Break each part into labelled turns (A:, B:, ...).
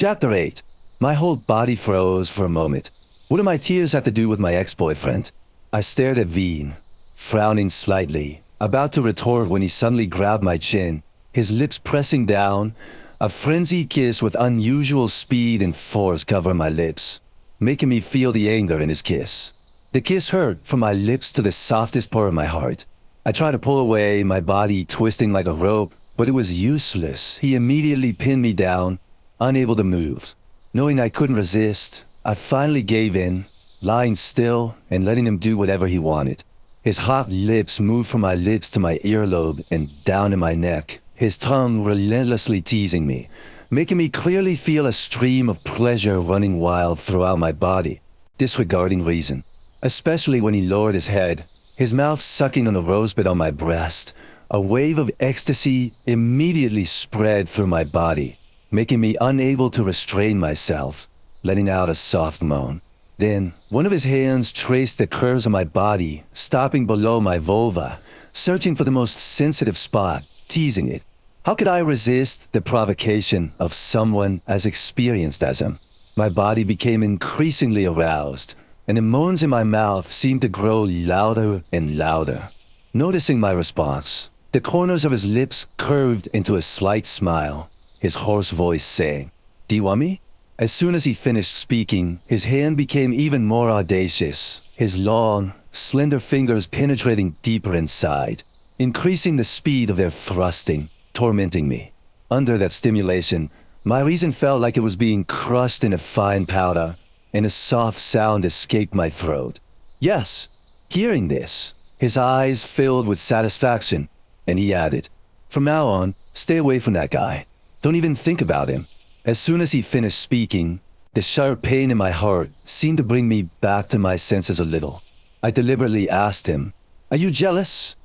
A: Chapter 8. My whole body froze for a moment. What do my tears have to do with my ex-boyfriend? I stared at Veen, frowning slightly, about to retort when he suddenly grabbed my chin, his lips pressing down, a frenzied kiss with unusual speed and force covering my lips, making me feel the anger in his kiss. The kiss hurt from my lips to the softest part of my heart. I tried to pull away, my body twisting like a rope, but it was useless. He immediately pinned me down, unable to move. Knowing I couldn't resist, I finally gave in, lying still and letting him do whatever he wanted. His hot lips moved from my lips to my earlobe and down to my neck, his tongue relentlessly teasing me, making me clearly feel a stream of pleasure running wild throughout my body, disregarding reason. Especially when he lowered his head, his mouth sucking on the rosebud on my breast. A wave of ecstasy immediately spread through my body, making me unable to restrain myself, letting out a soft moan. Then, one of his hands traced the curves of my body, stopping below my vulva, searching for the most sensitive spot, teasing it. How could I resist the provocation of someone as experienced as him? My body became increasingly aroused, and the moans in my mouth seemed to grow louder and louder. Noticing my response, the corners of his lips curved into a slight smile, his hoarse voice saying, "Do you want me?" As soon as he finished speaking, his hand became even more audacious, his long, slender fingers penetrating deeper inside, increasing the speed of their thrusting, tormenting me. Under that stimulation, my reason felt like it was being crushed in a fine powder, and a soft sound escaped my throat. Yes, hearing this, his eyes filled with satisfaction, and he added, "From now on, stay away from that guy. Don't even think about him." As soon as he finished speaking, the sharp pain in my heart seemed to bring me back to my senses a little. I deliberately asked him, "Are you jealous?"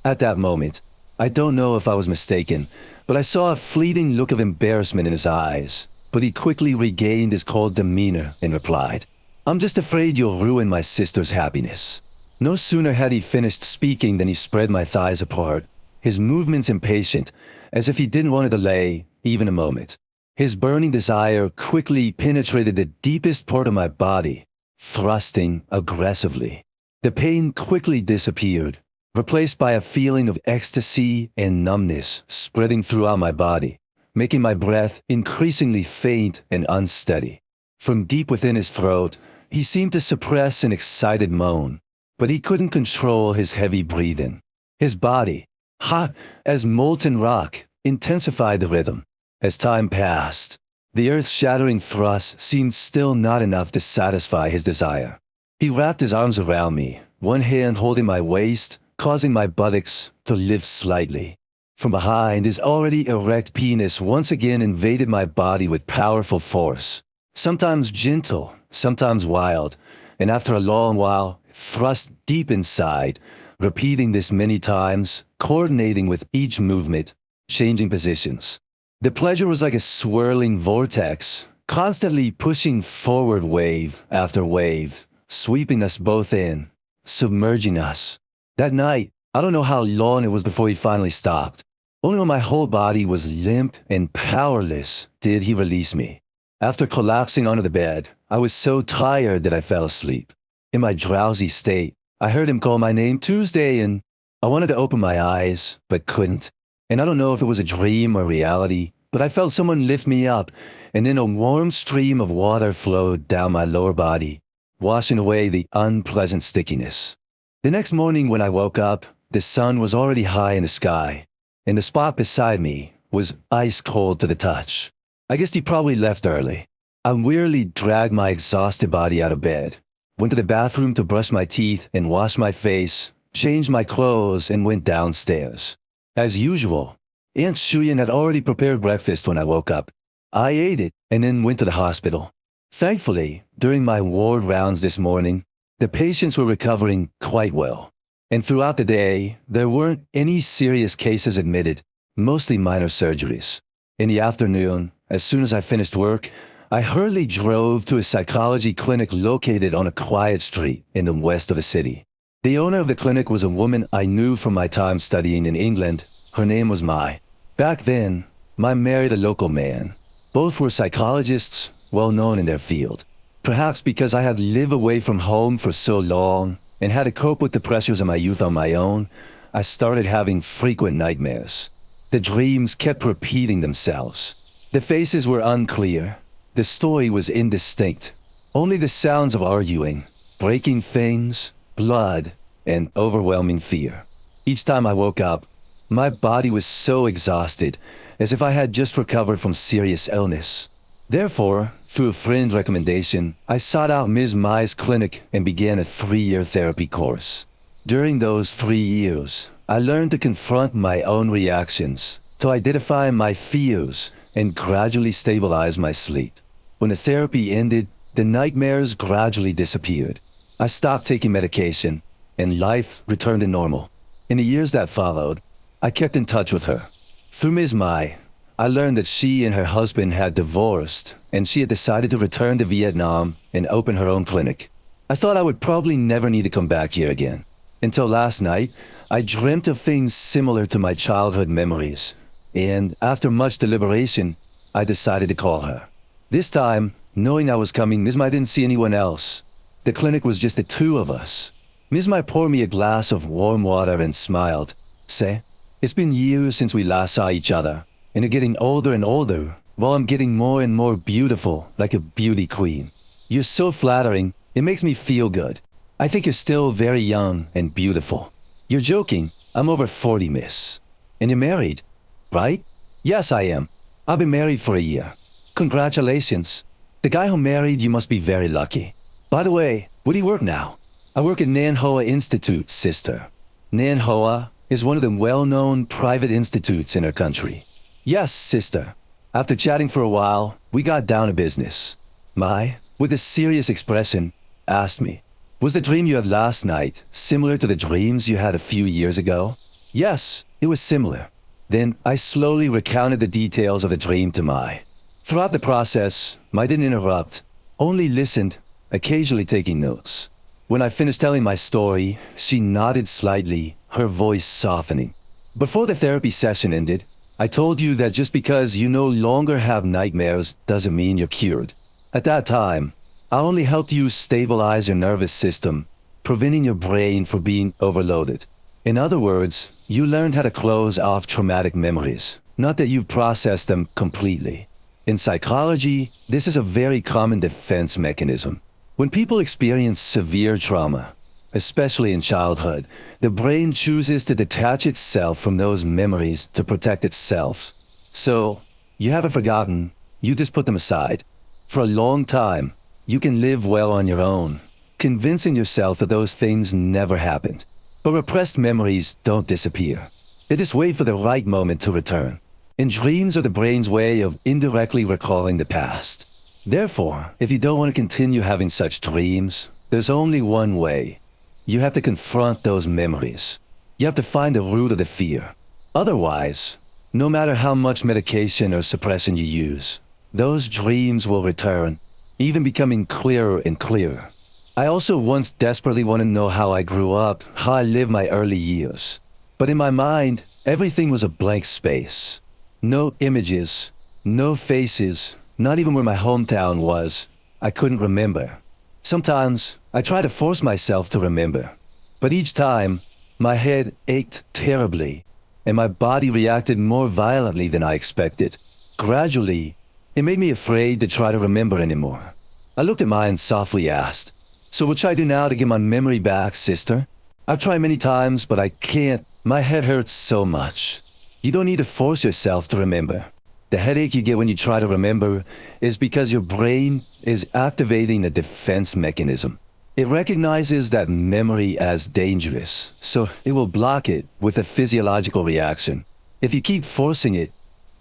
A: At that moment, I don't know if I was mistaken, but I saw a fleeting look of embarrassment in his eyes. But he quickly regained his cold demeanor and replied, "I'm just afraid you'll ruin my sister's happiness." No sooner had he finished speaking than he spread my thighs apart, his movements impatient, as if he didn't want to delay even a moment. His burning desire quickly penetrated the deepest part of my body, thrusting aggressively. The pain quickly disappeared, replaced by a feeling of ecstasy and numbness spreading throughout my body, making my breath increasingly faint and unsteady. From deep within his throat, he seemed to suppress an excited moan, but he couldn't control his heavy breathing. His body, hot as molten rock, intensified the rhythm. As time passed, the earth-shattering thrust seemed still not enough to satisfy his desire. He wrapped his arms around me, one hand holding my waist, causing my buttocks to lift slightly. From behind, his already erect penis once again invaded my body with powerful force, sometimes gentle, sometimes wild, and after a long while, thrust deep inside, repeating this many times, coordinating with each movement, changing positions. The pleasure was like a swirling vortex, constantly pushing forward wave after wave, sweeping us both in, submerging us. That night, I don't know how long it was before he finally stopped. Only when my whole body was limp and powerless did he release me. After collapsing onto the bed, I was so tired that I fell asleep. In my drowsy state, I heard him call my name Tuesday, and I wanted to open my eyes, but couldn't. And I don't know if it was a dream or reality, but I felt someone lift me up, and then a warm stream of water flowed down my lower body, washing away the unpleasant stickiness. The next morning when I woke up, the sun was already high in the sky, and the spot beside me was ice cold to the touch. I guess he probably left early. I wearily dragged my exhausted body out of bed, went to the bathroom to brush my teeth and wash my face, changed my clothes, and went downstairs. As usual, Aunt Shuyan had already prepared breakfast when I woke up. I ate it and then went to the hospital. Thankfully, during my ward rounds this morning, the patients were recovering quite well. And throughout the day, there weren't any serious cases admitted, mostly minor surgeries. In the afternoon, as soon as I finished work, I hurriedly drove to a psychology clinic located on a quiet street in the west of the city. The owner of the clinic was a woman I knew from my time studying in England. Her name was Mai. Back then, Mai married a local man. Both were psychologists, well known in their field. Perhaps because I had lived away from home for so long and had to cope with the pressures of my youth on my own, I started having frequent nightmares. The dreams kept repeating themselves. The faces were unclear. The story was indistinct. Only the sounds of arguing, breaking things, blood, and overwhelming fear. Each time I woke up, my body was so exhausted, as if I had just recovered from serious illness. Therefore, through a friend's recommendation, I sought out Ms. Mai's clinic and began a 3-year therapy course. During those 3 years, I learned to confront my own reactions, to identify my fears, and gradually stabilize my sleep. When the therapy ended, the nightmares gradually disappeared. I stopped taking medication, and life returned to normal. In the years that followed, I kept in touch with her. Through Ms. Mai, I learned that she and her husband had divorced, and she had decided to return to Vietnam and open her own clinic. I thought I would probably never need to come back here again. Until last night, I dreamt of things similar to my childhood memories. And after much deliberation, I decided to call her. This time, knowing I was coming, Ms. Mai didn't see anyone else. The clinic was just the two of us. Ms. Mai poured me a glass of warm water and smiled. Say, it's been years since we last saw each other, and you're getting older and older, while I'm getting more and more beautiful, like a beauty queen. You're so flattering, it makes me feel good. I think you're still very young and beautiful. You're joking. I'm over 40, miss. And you're married, right? Yes, I am. I've been married for a year. Congratulations. The guy who married you must be very lucky. By the way, where do you work now? I work at Nan Hoa Institute, sister. Nan Hoa is one of the well-known private institutes in our country. Yes, sister. After chatting for a while, we got down to business. Mai, with a serious expression, asked me, was the dream you had last night similar to the dreams you had a few years ago? Yes, it was similar. Then I slowly recounted the details of the dream to Mai. Throughout the process, Mai didn't interrupt, only listened, occasionally taking notes. When I finished telling my story, she nodded slightly, her voice softening. Before the therapy session ended, I told you that just because you no longer have nightmares doesn't mean you're cured. At that time, I only helped you stabilize your nervous system, preventing your brain from being overloaded. In other words, you learned how to close off traumatic memories, not that you've processed them completely. In psychology, this is a very common defense mechanism. When people experience severe trauma, especially in childhood, the brain chooses to detach itself from those memories to protect itself. So, you haven't forgotten, you just put them aside. For a long time, you can live well on your own, convincing yourself that those things never happened. But repressed memories don't disappear. They just wait for the right moment to return. And dreams are the brain's way of indirectly recalling the past. Therefore, if you don't want to continue having such dreams, there's only one way. You have to confront those memories. You have to find the root of the fear. Otherwise, no matter how much medication or suppression you use, those dreams will return, even becoming clearer and clearer. I also once desperately wanted to know how I grew up, how I lived my early years. But in my mind, everything was a blank space. No images, no faces, not even where my hometown was. I couldn't remember. Sometimes, I tried to force myself to remember. But each time, my head ached terribly, and my body reacted more violently than I expected. Gradually, it made me afraid to try to remember anymore. I looked at Mai and softly asked, so what should I do now to get my memory back, sister? I've tried many times, but I can't. My head hurts so much. You don't need to force yourself to remember. The headache you get when you try to remember is because your brain is activating a defense mechanism. It recognizes that memory as dangerous, so it will block it with a physiological reaction. If you keep forcing it,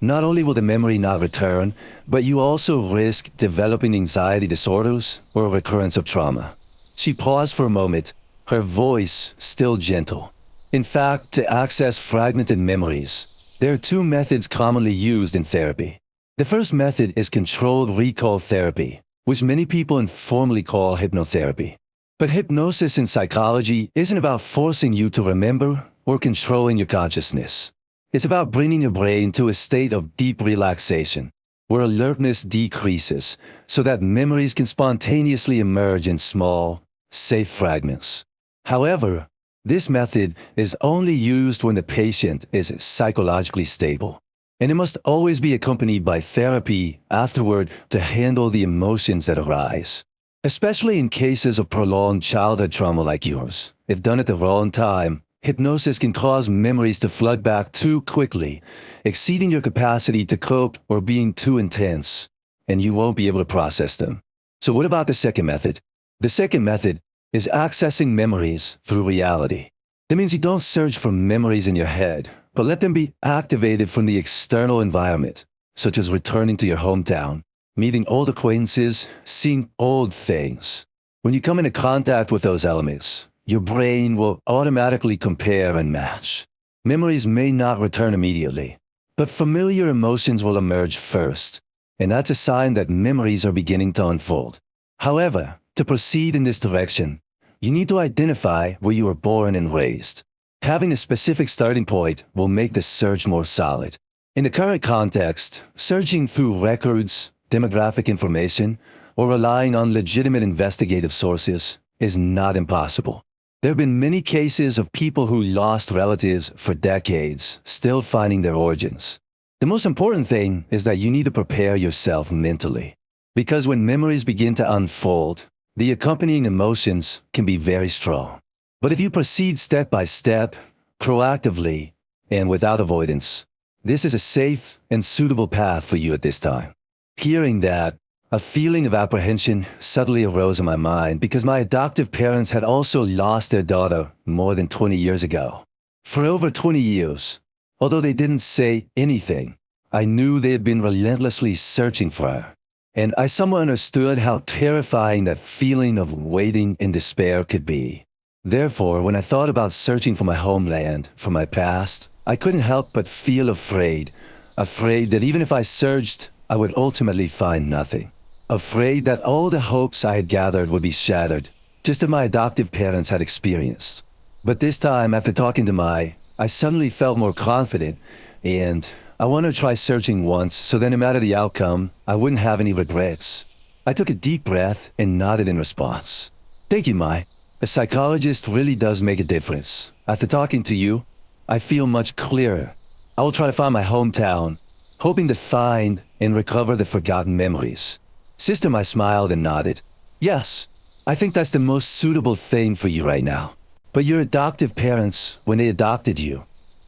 A: not only will the memory not return, but you also risk developing anxiety disorders or a recurrence of trauma. She paused for a moment, her voice still gentle. In fact, to access fragmented memories, there are two methods commonly used in therapy. The first method is controlled recall therapy, which many people informally call hypnotherapy. But hypnosis in psychology isn't about forcing you to remember or controlling your consciousness. It's about bringing your brain to a state of deep relaxation. where alertness decreases so that memories can spontaneously emerge in small, safe fragments. However, this method is only used when the patient is psychologically stable, and it must always be accompanied by therapy afterward to handle the emotions that arise. Especially in cases of prolonged childhood trauma like yours, if done at the wrong time, hypnosis can cause memories to flood back too quickly, exceeding your capacity to cope or being too intense, and you won't be able to process them. So what about the second method? The second method is accessing memories through reality. That means you don't search for memories in your head, but let them be activated from the external environment, such as returning to your hometown, meeting old acquaintances, seeing old things. When you come into contact with those elements, your brain will automatically compare and match. Memories may not return immediately, but familiar emotions will emerge first, and that's a sign that memories are beginning to unfold. However, to proceed in this direction, you need to identify where you were born and raised. Having a specific starting point will make the search more solid. In the current context, searching through records, demographic information, or relying on legitimate investigative sources is not impossible. There have been many cases of people who lost relatives for decades, still finding their origins. The most important thing is that you need to prepare yourself mentally, because when memories begin to unfold, the accompanying emotions can be very strong. But if you proceed step by step, proactively, and without avoidance, this is a safe and suitable path for you at this time. Hearing that, a feeling of apprehension suddenly arose in my mind because my adoptive parents had also lost their daughter more than 20 years ago. For over 20 years, although they didn't say anything, I knew they had been relentlessly searching for her. And I somewhat understood how terrifying that feeling of waiting in despair could be. Therefore, when I thought about searching for my homeland, for my past, I couldn't help but feel afraid that even if I searched, I would ultimately find nothing. Afraid that all the hopes I had gathered would be shattered, just as my adoptive parents had experienced. But this time, after talking to Mai, I suddenly felt more confident, and I wanted to try searching once so that no matter the outcome, I wouldn't have any regrets. I took a deep breath and nodded in response. Thank you, Mai. A psychologist really does make a difference. After talking to you, I feel much clearer. I will try to find my hometown, hoping to find and recover the forgotten memories. Sister Mai smiled and nodded. Yes, I think that's the most suitable thing for you right now. But your adoptive parents, when they adopted you,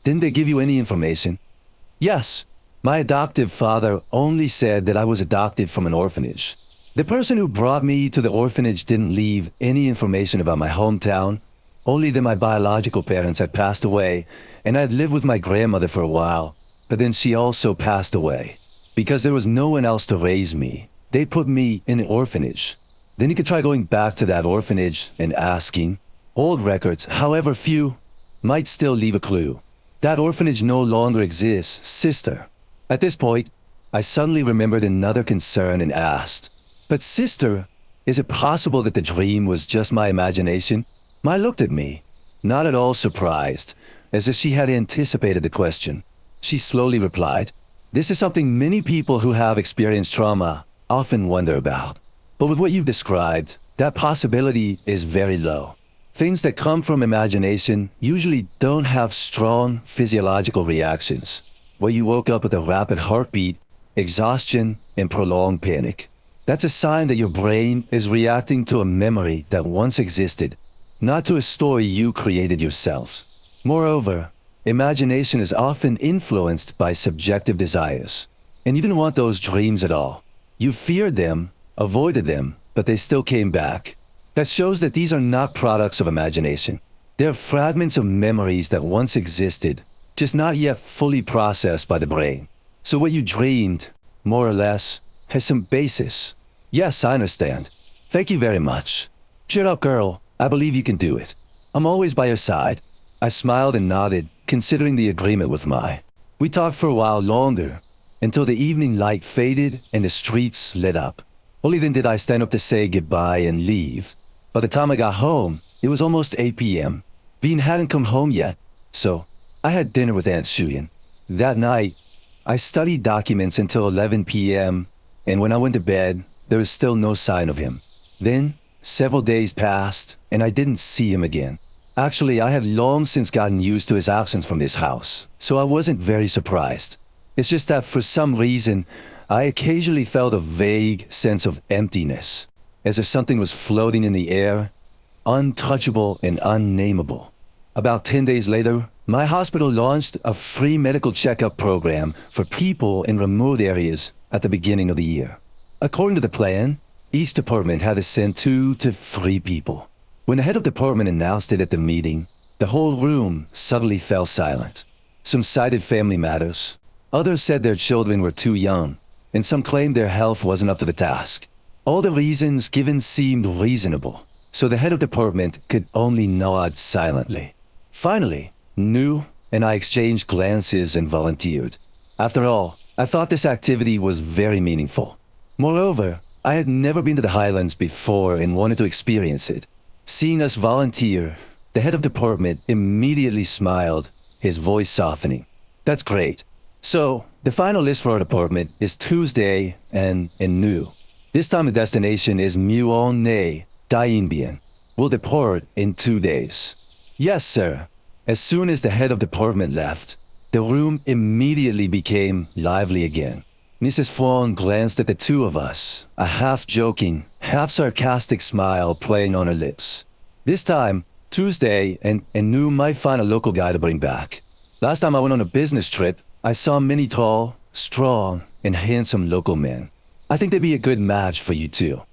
A: didn't they give you any information? Yes, my adoptive father only said that I was adopted from an orphanage. The person who brought me to the orphanage didn't leave any information about my hometown, only that my biological parents had passed away and I'd lived with my grandmother for a while, but then she also passed away. Because there was no one else to raise me, they put me in an orphanage. Then you could try going back to that orphanage and asking. Old records, however few, might still leave a clue. That orphanage no longer exists, sister. At this point, I suddenly remembered another concern and asked, but sister, is it possible that the dream was just my imagination? Mai looked at me, not at all surprised, as if she had anticipated the question. She slowly replied, this is something many people who have experienced trauma often wonder about. But with what you've described, that possibility is very low. Things that come from imagination usually don't have strong physiological reactions, where you woke up with a rapid heartbeat, exhaustion, and prolonged panic. That's a sign that your brain is reacting to a memory that once existed, not to a story you created yourself. Moreover, imagination is often influenced by subjective desires, and you didn't want those dreams at all. You feared them, avoided them, but they still came back. That shows that these are not products of imagination. They're fragments of memories that once existed, just not yet fully processed by the brain. So what you dreamed, more or less, has some basis. Yes, I understand. Thank you very much. Cheer up, girl. I believe you can do it. I'm always by your side. I smiled and nodded, considering the agreement with Mai. We talked for a while longer, until the evening light faded and the streets lit up. Only then did I stand up to say goodbye and leave. By the time I got home, it was almost 8 p.m. Bean hadn't come home yet, so I had dinner with Aunt Shuyan. That night, I studied documents until 11 p.m., and when I went to bed, there was still no sign of him. Then, several days passed, and I didn't see him again. Actually, I had long since gotten used to his absence from this house, so I wasn't very surprised. It's just that for some reason, I occasionally felt a vague sense of emptiness, as if something was floating in the air, untouchable and unnameable. About 10 days later, my hospital launched a free medical checkup program for people in remote areas at the beginning of the year. According to the plan, each department had to send 2 to 3 people. When the head of department announced it at the meeting, the whole room suddenly fell silent. Some cited family matters. Others said their children were too young, and some claimed their health wasn't up to the task. All the reasons given seemed reasonable, so the head of department could only nod silently. Finally, Nu and I exchanged glances and volunteered. After all, I thought this activity was very meaningful. Moreover, I had never been to the Highlands before and wanted to experience it. Seeing us volunteer, the head of department immediately smiled, his voice softening. That's great. So, the final list for our department is Tuesday and Nu. This time the destination is Muon Ne, Dien Bien. We'll depart in 2 days. Yes, sir. As soon as the head of department left, the room immediately became lively again. Mrs. Fong glanced at the two of us, a half-joking, half-sarcastic smile playing on her lips. This time, Tuesday and Nu might find a local guy to bring back. Last time I went on a business trip, I saw many tall, strong, and handsome local men. I think they'd be a good match for you too.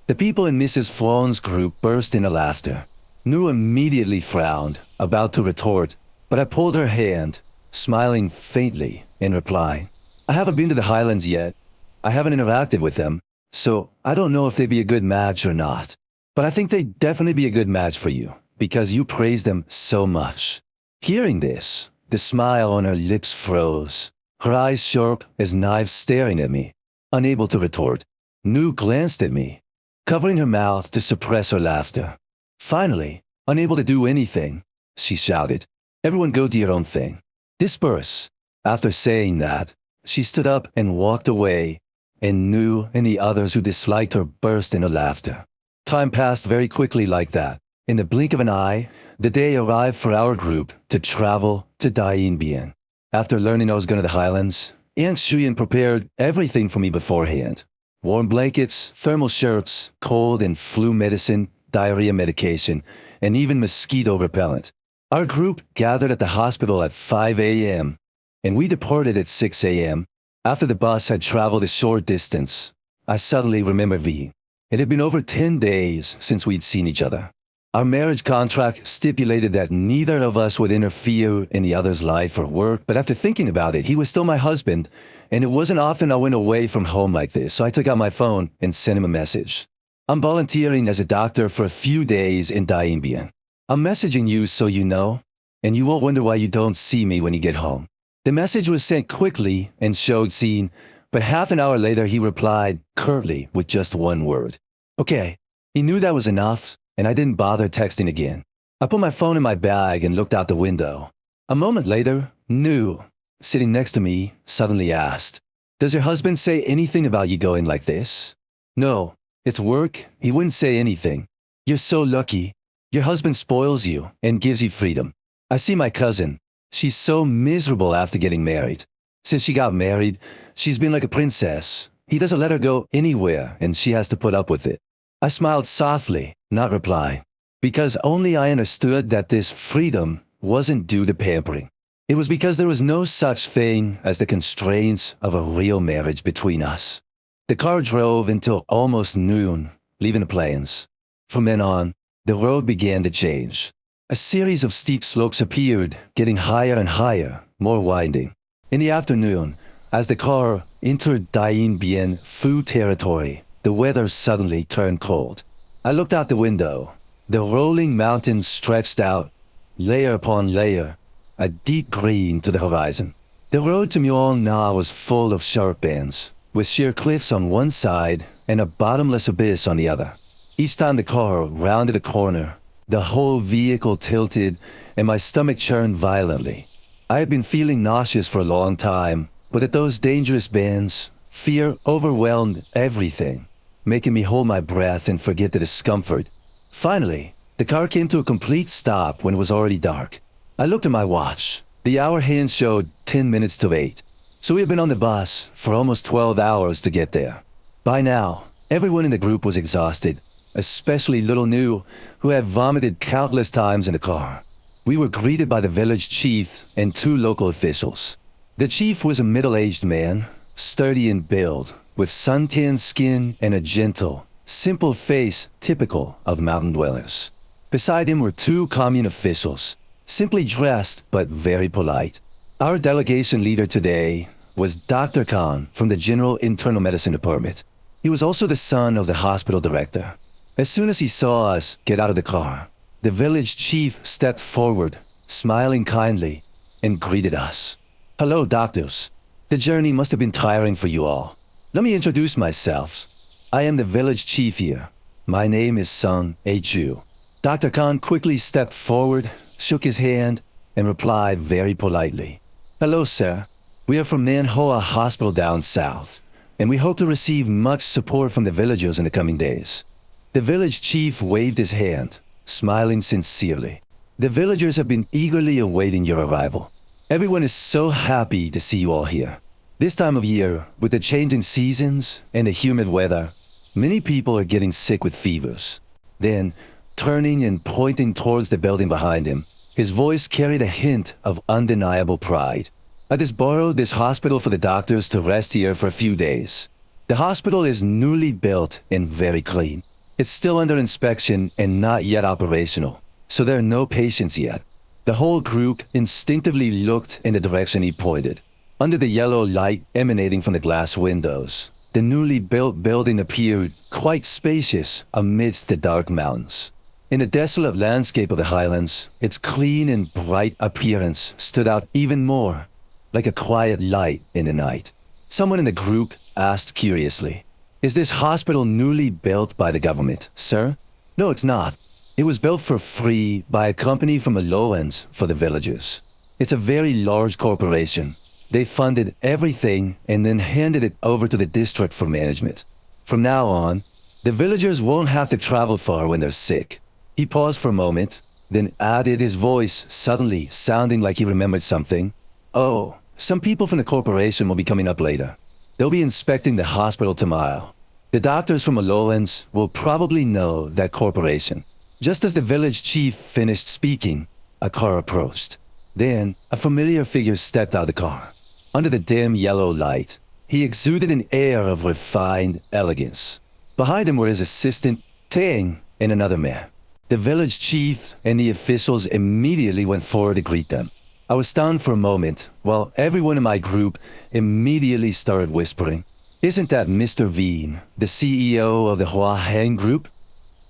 A: The people in Mrs. Fong's group burst into laughter. Nu immediately frowned, about to retort, but I pulled her hand, smiling faintly in reply. I haven't been to the Highlands yet. I haven't interacted with them, so I don't know if they'd be a good match or not. But I think they'd definitely be a good match for you, because you praise them so much. Hearing this, the smile on her lips froze, her eyes sharp as knives staring at me. Unable to retort, Nu glanced at me, covering her mouth to suppress her laughter. Finally, unable to do anything, she shouted, "Everyone go do your own thing." Disperse. After saying that, she stood up and walked away, and Nu and the others who disliked her burst into laughter. Time passed very quickly like that. In the blink of an eye, the day arrived for our group to travel to Dien Bien. After learning I was going to the Highlands, Yang Shuyan prepared everything for me beforehand. Warm blankets, thermal shirts, cold and flu medicine, diarrhea medication, and even mosquito repellent. Our group gathered at the hospital at 5 a.m., and we departed at 6 a.m. After the bus had traveled a short distance, I suddenly remembered V. It had been over 10 days since we'd seen each other. Our marriage contract stipulated that neither of us would interfere in the other's life or work, but after thinking about it, he was still my husband, and it wasn't often I went away from home like this, so I took out my phone and sent him a message. I'm volunteering as a doctor for a few days in Dien Bien. I'm messaging you so you know, and you won't wonder why you don't see me when you get home. The message was sent quickly and showed seen, but half an hour later he replied curtly with just one word. Okay, he knew that was enough, and I didn't bother texting again. I put my phone in my bag and looked out the window. A moment later, Nu, sitting next to me, suddenly asked, "Does your husband say anything about you going like this?" "No, it's work. He wouldn't say anything. You're so lucky. Your husband spoils you and gives you freedom. I see my cousin. She's so miserable after getting married. Since she got married, she's been like a princess. He doesn't let her go anywhere, and she has to put up with it." I smiled softly, not reply, because only I understood that this freedom wasn't due to pampering. It was because there was no such thing as the constraints of a real marriage between us. The car drove until almost noon, leaving the plains. From then on, the road began to change. A series of steep slopes appeared, getting higher and higher, more winding. In the afternoon, as the car entered Dien Bien Phu territory, the weather suddenly turned cold. I looked out the window. The rolling mountains stretched out, layer upon layer, a deep green to the horizon. The road to Muon Na was full of sharp bends, with sheer cliffs on one side and a bottomless abyss on the other. Each time the car rounded a corner, the whole vehicle tilted and my stomach churned violently. I had been feeling nauseous for a long time, But at those dangerous bends, fear overwhelmed everything, making me hold my breath and forget the discomfort. Finally, the car came to a complete stop when it was already dark. I looked at my watch. The hour hand showed 10 minutes to 8. So we had been on the bus for almost 12 hours to get there. By now, everyone in the group was exhausted, especially little New, who had vomited countless times in the car. We were greeted by the village chief and 2 local officials. The chief was a middle-aged man, sturdy in build, with sun-tanned skin and a gentle, simple face typical of mountain dwellers. Beside him were 2 commune officials, simply dressed but very polite. Our delegation leader today was Dr. Khan from the General Internal Medicine Department. He was also the son of the hospital director. As soon as he saw us get out of the car, the village chief stepped forward, smiling kindly, and greeted us. "Hello, doctors. The journey must have been tiring for you all. Let me introduce myself. I am the village chief here. My name is Sung A-Chu." Dr. Khan quickly stepped forward, shook his hand, and replied very politely. "Hello, sir. We are from Nanhoa Hospital down south, and we hope to receive much support from the villagers in the coming days." The village chief waved his hand, smiling sincerely. "The villagers have been eagerly awaiting your arrival. Everyone is so happy to see you all here. This time of year, with the changing seasons and the humid weather, many people are getting sick with fevers." Then, turning and pointing towards the building behind him, his voice carried a hint of undeniable pride. "I just borrowed this hospital for the doctors to rest here for a few days. The hospital is newly built and very clean. It's still under inspection and not yet operational, so there are no patients yet." The whole group instinctively looked in the direction he pointed. Under the yellow light emanating from the glass windows, the newly built building appeared quite spacious amidst the dark mountains. In the desolate landscape of the highlands, its clean and bright appearance stood out even more, like a quiet light in the night. Someone in the group asked curiously, "Is this hospital newly built by the government, sir?" "No, it's not. It was built for free by a company from the lowlands for the villagers. It's a very large corporation. They funded everything and then handed it over to the district for management. From now on, the villagers won't have to travel far when they're sick." He paused for a moment, then added, his voice suddenly sounding like he remembered something. "Oh, some people from the corporation will be coming up later. They'll be inspecting the hospital tomorrow. The doctors from the lowlands will probably know that corporation." Just as the village chief finished speaking, a car approached. Then, a familiar figure stepped out of the car. Under the dim yellow light, he exuded an air of refined elegance. Behind him were his assistant, Tang, and another man. The village chief and the officials immediately went forward to greet them. I was stunned for a moment, while everyone in my group immediately started whispering, "Isn't that Mr. Veen, the CEO of the Hua Heng Group?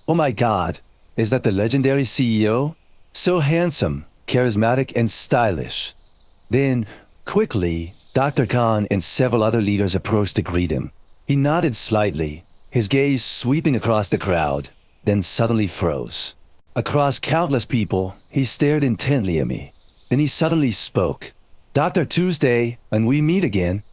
A: Oh my God! Is that the legendary CEO? So handsome, charismatic, and stylish." Then, quickly, Dr. Khan and several other leaders approached to greet him. He nodded slightly, his gaze sweeping across the crowd, then suddenly froze. Across countless people, he stared intently at me. Then he suddenly spoke. "Dr. Tuesday, and we meet again.